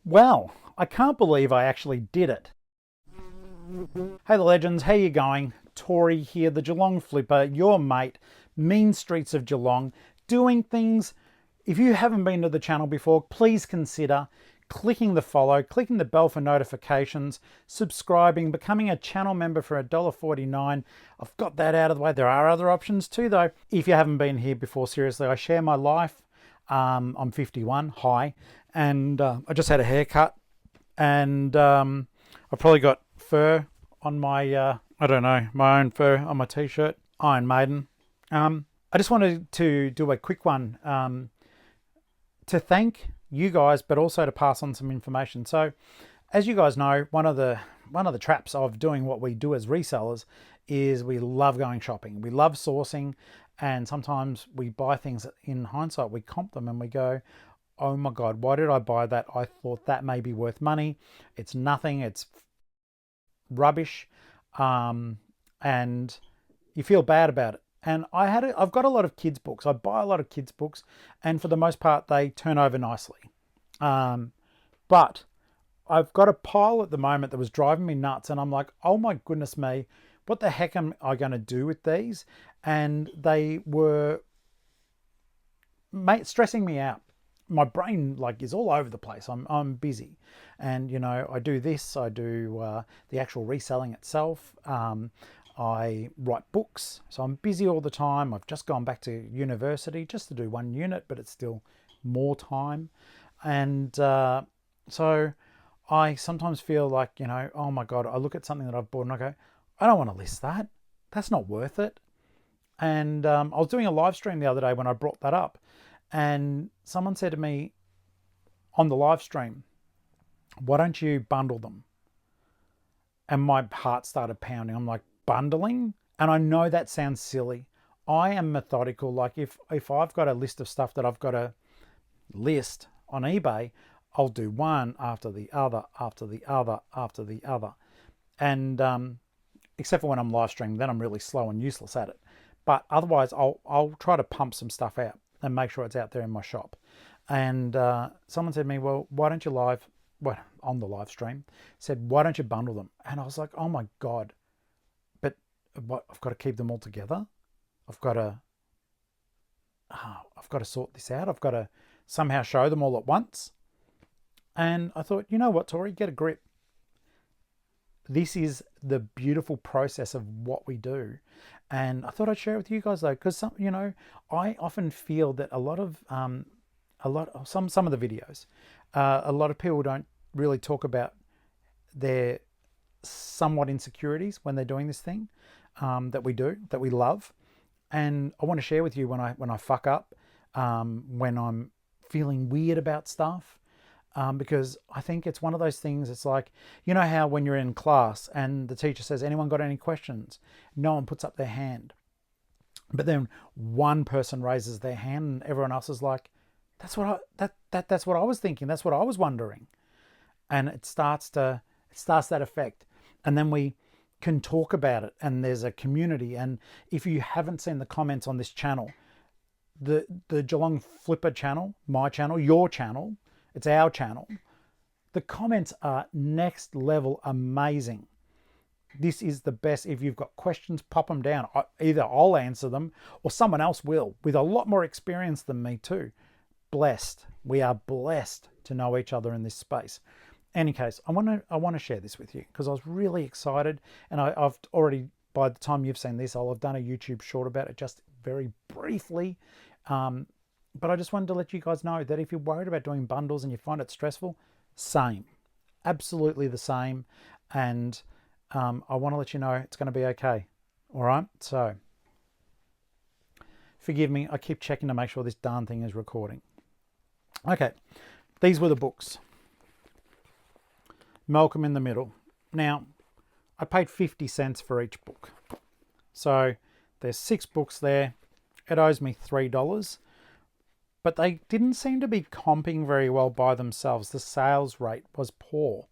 Well, I can't believe I actually did it. Hey the legends, how you going? Tori here, the Geelong-Flipper, your mate, mean streets of Geelong, doing things. If you haven't been to the channel before, please consider clicking the follow, clicking the bell for notifications, subscribing, becoming a channel member for $1.49. I've got that out of the way. There are other options too though. If you haven't been here before, seriously, I share my life. I'm 51, hi, and I just had a haircut, and I've probably got fur on my, I don't know, my own fur on my t-shirt, Iron Maiden. I just wanted to do a quick one to thank you guys, but also to pass on some information. So as you guys know, one of the traps of doing what we do as resellers is we love going shopping. We love sourcing, and sometimes we buy things that in hindsight, we comp them and we go, oh my God, why did I buy that? I thought that may be worth money. It's nothing, it's rubbish. And you feel bad about it. And I've got a lot of kids books. I buy a lot of kids books, and for the most part, they turn over nicely. But I've got a pile at the moment that was driving me nuts, and I'm like, oh my goodness me, what the heck am I going to do with these? And they were stressing me out. My brain is all over the place. I'm busy, and I do this. I do the actual reselling itself. I write books, so I'm busy all the time. I've just gone back to university just to do one unit, but it's still more time. And so I sometimes feel like, oh my God, I look at something that I've bought and I go, I don't want to list that. That's not worth it. And I was doing a live stream the other day when I brought that up, and someone said to me on the live stream, why don't you bundle them? And my heart started pounding. I'm like, bundling? And I know that sounds silly. I am methodical. Like if I've got a list of stuff that I've got to list on eBay, I'll do one after the other, after the other, after the other. And except for when I'm live streaming, then I'm really slow and useless at it. But otherwise, I'll try to pump some stuff out and make sure it's out there in my shop. And someone said to me, well, why don't you on the live stream, said, why don't you bundle them? And I was like, oh my God, but what, I've got to keep them all together. I've got to sort this out. I've got to somehow show them all at once. And I thought, you know what, Tori, get a grip. This is the beautiful process of what we do. And I thought I'd share it with you guys though, because I often feel that some of the videos, a lot of people don't really talk about their somewhat insecurities when they're doing this thing that we do, that we love. And I want to share with you when I fuck up, when I'm feeling weird about stuff, because I think it's one of those things. It's like, how when you're in class and the teacher says, anyone got any questions? No one puts up their hand. But then one person raises their hand and everyone else is like, that's what I was thinking. That's what I was wondering. And it starts that effect. And then we can talk about it, and there's a community. And if you haven't seen the comments on this channel, the Geelong-Flipper channel, my channel, your channel, it's our channel, the comments are next level amazing. This is the best. If you've got questions, pop them down. Either I'll answer them or someone else will, with a lot more experience than me too. Blessed. We are blessed to know each other in this space. Any case, I want to share this with you because I was really excited, and I've already, by the time you've seen this, I'll have done a YouTube short about it just very briefly. But I just wanted to let you guys know that if you're worried about doing bundles and you find it stressful, same, absolutely the same. And I want to let you know it's going to be okay. All right. So forgive me. I keep checking to make sure this darn thing is recording. Okay. These were the books. Malcolm in the Middle. Now, I paid 50 cents for each book. So there's 6 books there. It owes me $3. But they didn't seem to be comping very well by themselves. The sales rate was poor.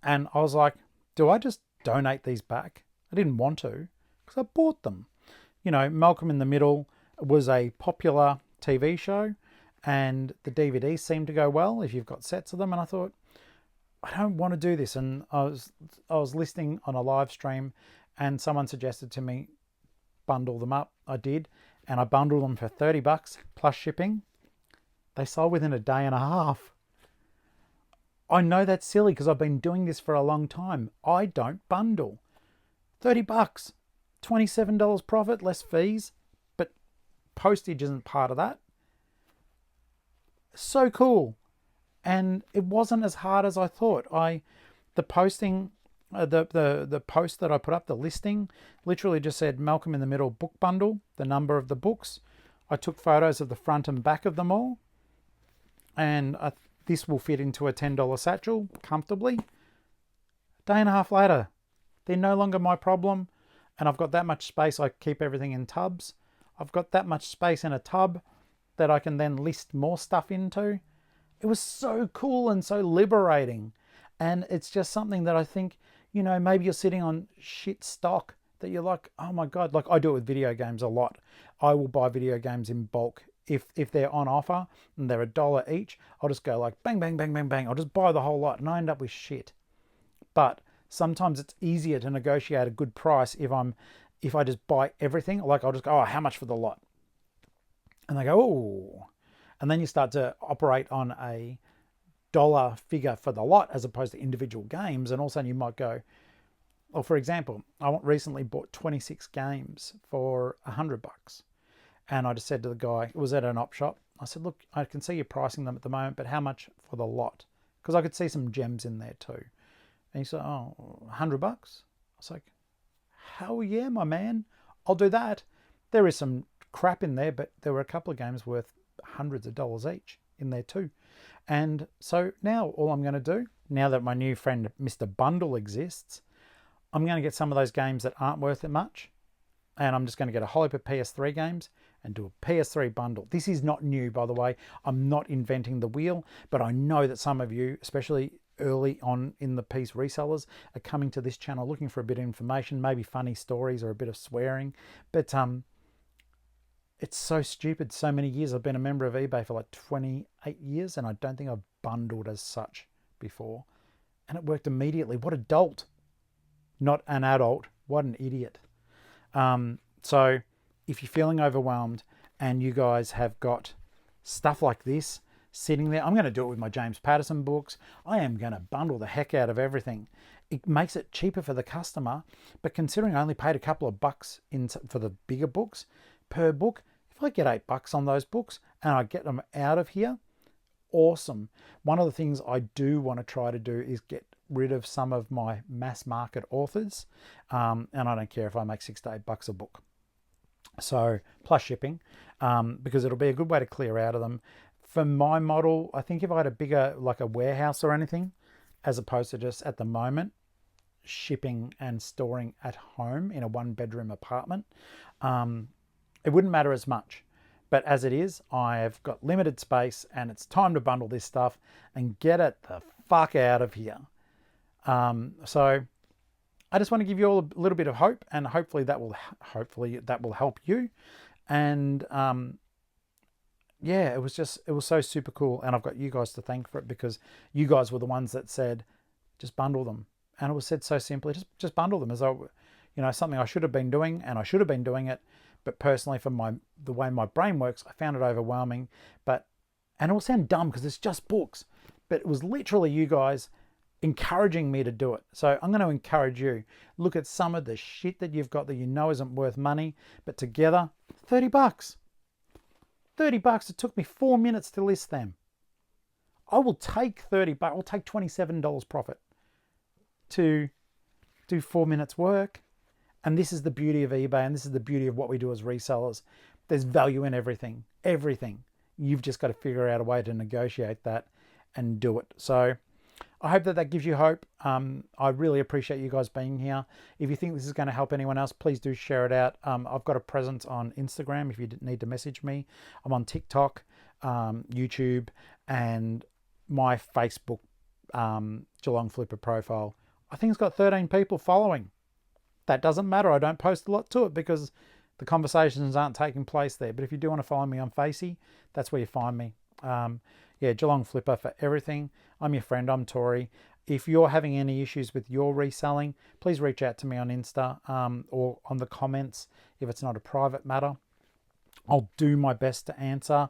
And I was like, do I just donate these back? I didn't want to because I bought them. Malcolm in the Middle was a popular TV show, and the DVDs seem to go well if you've got sets of them. And I thought, I don't want to do this. And I was listening on a live stream, and someone suggested to me bundle them up. I did, and I bundled them for $30 plus shipping. They sold within a day and a half. I know that's silly because I've been doing this for a long time. I don't bundle. $30, $27 profit, less fees, but postage isn't part of that. So cool. And it wasn't as hard as I thought. The posting, the post that I put up, the listing, literally just said Malcolm in the Middle book bundle, the number of the books. I took photos of the front and back of them all, and this will fit into a $10 satchel comfortably. Day and a half later, they're no longer my problem, and I've got that much space. I keep everything in tubs. I've got that much space in a tub that I can then list more stuff into. It was so cool and so liberating. And it's just something that I think, maybe you're sitting on shit stock that you're like, oh my God, like I do it with video games a lot. I will buy video games in bulk. If they're on offer and they're $1 each, I'll just go like bang, bang, bang, bang, bang. I'll just buy the whole lot and I end up with shit. But sometimes it's easier to negotiate a good price if I just buy everything. Like I'll just go, oh, how much for the lot? And they go, oh. And then you start to operate on a dollar figure for the lot as opposed to individual games. And all of a sudden you might go, well, for example, I recently bought 26 games for $100. And I just said to the guy, it was at an op shop. I said, look, I can see you're pricing them at the moment, but how much for the lot? Because I could see some gems in there too. And he said, oh, $100? I was like, hell yeah, my man. I'll do that. There is some crap in there, but there were a couple of games worth hundreds of dollars each in there too. And so now all I'm going to do, now that my new friend Mr. Bundle exists, I'm going to get some of those games that aren't worth it much, and I'm just going to get a whole heap of PS3 games and do a PS3 bundle. This is not new, by the way. I'm not inventing the wheel, but I know that some of you, especially early on in the piece resellers, are coming to this channel looking for a bit of information, maybe funny stories or a bit of swearing. But it's so stupid. So many years. I've been a member of eBay for like 28 years, and I don't think I've bundled as such before. And it worked immediately. What a dolt. Not an adult. What an idiot. So if you're feeling overwhelmed and you guys have got stuff like this sitting there, I'm going to do it with my James Patterson books. I am going to bundle the heck out of everything. It makes it cheaper for the customer, but considering I only paid a couple of bucks for the bigger books per book, if I get $8 on those books and I get them out of here, awesome. One of the things I do want to try to do is get rid of some of my mass market authors, and I don't care if I make $6 to $8 a book. So plus shipping, because it'll be a good way to clear out of them. For my model, I think if I had a bigger, like a warehouse or anything, as opposed to just at the moment shipping and storing at home in a 1-bedroom apartment, it wouldn't matter as much. But as it is, I've got limited space and it's time to bundle this stuff and get it the fuck out of here. So I just want to give you all a little bit of hope, and hopefully that will help you. And yeah, it was so super cool, and I've got you guys to thank for it, because you guys were the ones that said just bundle them, and it was said so simply, just bundle them, as though, something I should have been doing, and I should have been doing it, but personally, for the way my brain works, I found it overwhelming. And it will sound dumb because it's just books, but it was literally you guys encouraging me to do it. So I'm going to encourage you. Look at some of the shit that you've got that you know isn't worth money, but together, $30. $30. It took me 4 minutes to list them. I will take $30. I'll take $27 profit to do 4 minutes work. And this is the beauty of eBay, and this is the beauty of what we do as resellers. There's value in everything. Everything. You've just got to figure out a way to negotiate that and do it. So I hope that gives you hope. I really appreciate you guys being here. If you think this is going to help anyone else, please do share it out. I've got a presence on Instagram if you need to message me. I'm on TikTok, YouTube, and my Facebook Geelong-Flipper profile. I think it's got 13 people following. That doesn't matter. I don't post a lot to it because the conversations aren't taking place there. But if you do want to follow me on Facey, that's where you find me. Yeah, Geelong-Flipper for everything. I'm your friend, I'm Tori. If you're having any issues with your reselling, please reach out to me on Insta or on the comments if it's not a private matter. I'll do my best to answer.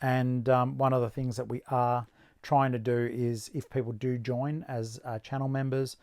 And one of the things that we are trying to do is, if people do join as channel members,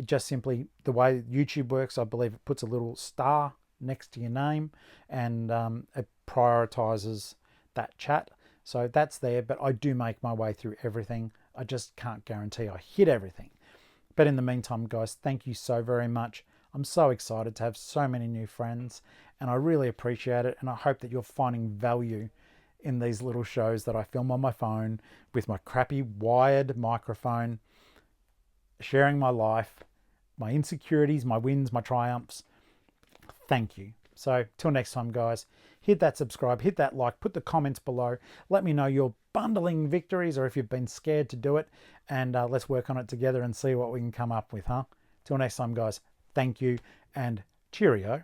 just simply the way YouTube works, I believe it puts a little star next to your name, and it prioritizes that chat. So that's there, but I do make my way through everything. I just can't guarantee I hit everything. But in the meantime, guys, thank you so very much. I'm so excited to have so many new friends, and I really appreciate it. And I hope that you're finding value in these little shows that I film on my phone with my crappy wired microphone, sharing my life, my insecurities, my wins, my triumphs. Thank you. So till next time, guys, hit that subscribe, hit that like, put the comments below. Let me know your bundling victories, or if you've been scared to do it, and let's work on it together and see what we can come up with, huh? Till next time, guys, thank you and cheerio.